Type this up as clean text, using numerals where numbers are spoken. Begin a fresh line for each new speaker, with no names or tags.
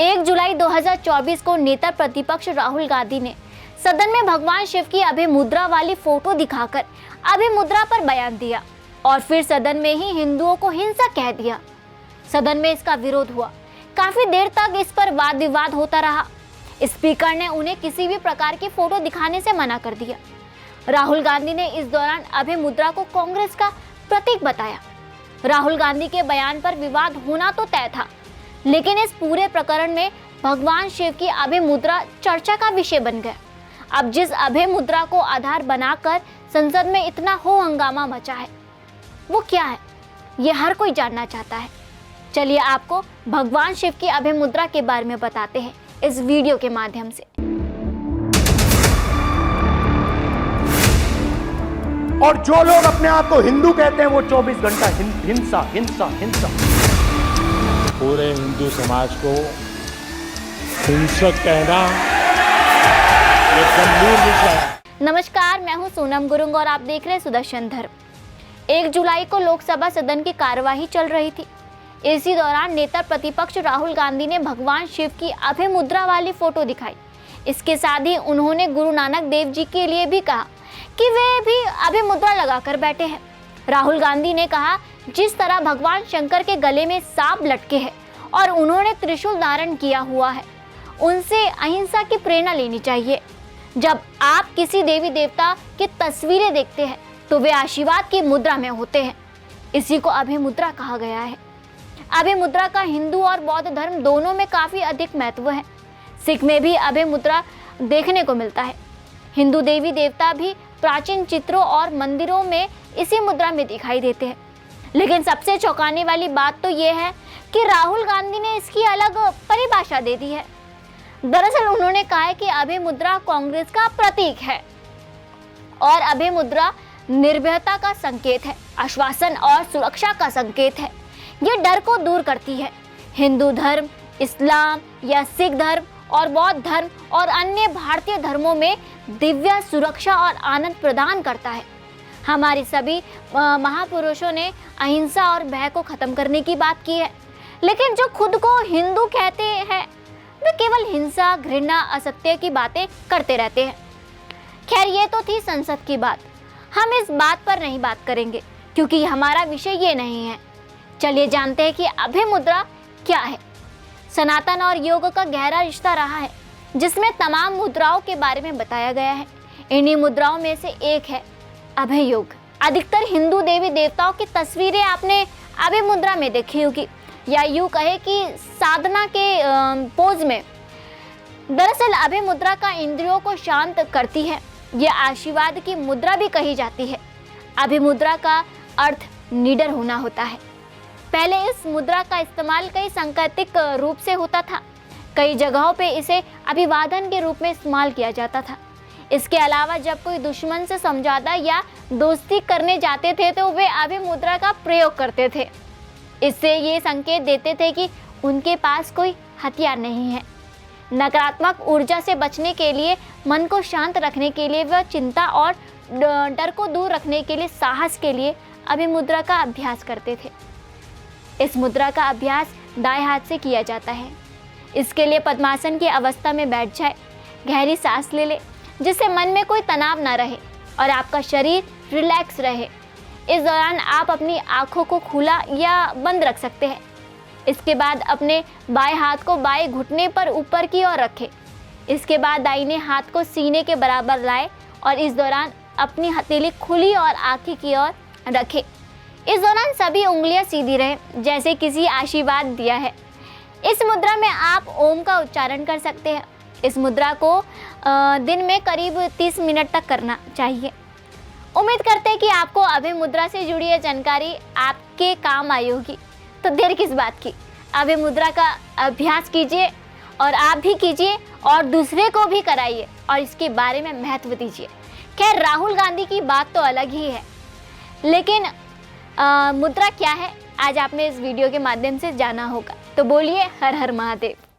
1 जुलाई 2024 को नेता प्रतिपक्ष राहुल गांधी ने सदन में भगवान शिव की अभय मुद्रा वाली फोटो दिखाकर अभय मुद्रा पर बयान दिया और फिर सदन में ही हिंदुओं को हिंसक कह दिया। सदन में इसका विरोध हुआ। काफी देर तक इस पर वाद विवाद होता रहा। स्पीकर ने उन्हें किसी भी प्रकार की फोटो दिखाने से मना कर दिया। राहुल गांधी ने इस दौरान अभय मुद्रा को कांग्रेस का प्रतीक बताया। राहुल गांधी के बयान पर विवाद होना तो तय था, लेकिन इस पूरे प्रकरण में भगवान शिव की अभय मुद्रा चर्चा का विषय बन गया। अब जिस अभय मुद्रा को आधार बनाकर संसद में इतना हो हंगामा मचा है, वो क्या है, ये हर कोई जानना चाहता है। चलिए आपको भगवान शिव की अभय मुद्रा के बारे में बताते हैं इस वीडियो के माध्यम से।
और जो लोग अपने आप को हिंदू कहते हैं वो 24 घंटा हिंसा हिंसा हिंसा।
पूरे हिंदू समाज को हिंसक कहना ये गंभीर विषय है।
नमस्कार, मैं हूं सोनम गुरुंग और आप देख रहे हैं सुदर्शन धर्म। 1 जुलाई को लोकसभा सदन की कार्यवाही चल रही थी। इसी दौरान नेता प्रतिपक्ष राहुल गांधी ने भगवान शिव की अभय मुद्रा वाली फोटो दिखाई। इसके साथ ही उन्होंने गुरु नानक देव जी के लिए भी कहा कि वे भी अभय मुद्रा लगाकर बैठे हैं। राहुल गांधी ने कहा, जिस तरह भगवान शंकर के गले में सांप लटके हैं और उन्होंने त्रिशूल धारण किया हुआ है, उनसे अहिंसा की प्रेरणा लेनी चाहिए। जब आप किसी देवी देवता की तस्वीरें देखते हैं तो वे आशीर्वाद की मुद्रा में होते हैं। इसी को अभय मुद्रा कहा गया है। अभय मुद्रा का हिंदू और बौद्ध धर्म दोनों में काफी अधिक महत्व है। सिख में भी अभय मुद्रा देखने को मिलता है। हिंदू देवी देवता भी प्राचीन चित्रों और मंदिरों में इसी मुद्रा में दिखाई देते हैं। लेकिन सबसे चौंकाने वाली बात तो ये है कि राहुल गांधी ने इसकी अलग परिभाषा दे दी है। दरअसल उन्होंने कहा है कि अभय मुद्रा कांग्रेस का प्रतीक है और अभय मुद्रा निर्भयता का संकेत है, आश्वासन और सुरक्षा का संकेत है। ये डर को दूर करती है। हिंदू धर्म, इस्लाम या सिख धर्म और बौद्ध धर्म और अन्य भारतीय धर्मों में दिव्य सुरक्षा और आनंद प्रदान करता है। हमारे सभी महापुरुषों ने अहिंसा और भय को खत्म करने की बात की है, लेकिन जो खुद को हिंदू कहते हैं वे केवल हिंसा, घृणा, असत्य की बातें करते रहते हैं। खैर, ये तो थी संसद की बात। हम इस बात पर नहीं बात करेंगे क्योंकि हमारा विषय ये नहीं है। चलिए जानते हैं कि अभय मुद्रा क्या है। सनातन और योग का गहरा रिश्ता रहा है, जिसमें तमाम मुद्राओं के बारे में बताया गया है। इन्हीं मुद्राओं में से एक है अभय योग। अधिकतर हिंदू देवी देवताओं की तस्वीरें आपने अभय मुद्रा में देखी होगी, या यूं कहे कि साधना के पोज में। दरअसल अभय मुद्रा का इंद्रियों को शांत करती है। यह आशीर्वाद की मुद्रा भी कही जाती है। अभय मुद्रा का अर्थ निडर होना होता है। पहले इस मुद्रा का इस्तेमाल कई सांकेतिक रूप से होता था। कई जगहों पे इसे अभिवादन के रूप में इस्तेमाल किया जाता था। इसके अलावा जब कोई दुश्मन से समझौता या दोस्ती करने जाते थे तो वे अभय मुद्रा का प्रयोग करते थे। इससे ये संकेत देते थे कि उनके पास कोई हथियार नहीं है। नकारात्मक ऊर्जा से बचने के लिए, मन को शांत रखने के लिए, वह चिंता और डर को दूर रखने के लिए, साहस के लिए अभय मुद्रा का अभ्यास करते थे। इस मुद्रा का अभ्यास दाएं हाथ से किया जाता है। इसके लिए पद्मासन की अवस्था में बैठ जाए, गहरी सांस ले ले, जिससे मन में कोई तनाव ना रहे और आपका शरीर रिलैक्स रहे। इस दौरान आप अपनी आंखों को खुला या बंद रख सकते हैं। इसके बाद अपने बाएं हाथ को बाएं घुटने पर ऊपर की ओर रखें। इसके बाद दाहिने हाथ को सीने के बराबर लाएं और इस दौरान अपनी हथेली खुली और आंखें की ओर रखें। इस दौरान सभी उंगलियां सीधी रहें, जैसे किसी आशीर्वाद दिया है। इस मुद्रा में आप ओम का उच्चारण कर सकते हैं। इस मुद्रा को दिन में करीब 30 मिनट तक करना चाहिए। उम्मीद करते हैं कि आपको अभय मुद्रा से जुड़ी यह जानकारी आपके काम आई होगी। तो देर किस बात की, अभय मुद्रा का अभ्यास कीजिए और आप भी कीजिए और दूसरे को भी कराइए और इसके बारे में महत्व दीजिए। खैर, राहुल गांधी की बात तो अलग ही है, लेकिन मुद्रा क्या है आज आपने इस वीडियो के माध्यम से जाना होगा। तो बोलिए हर हर महादेव।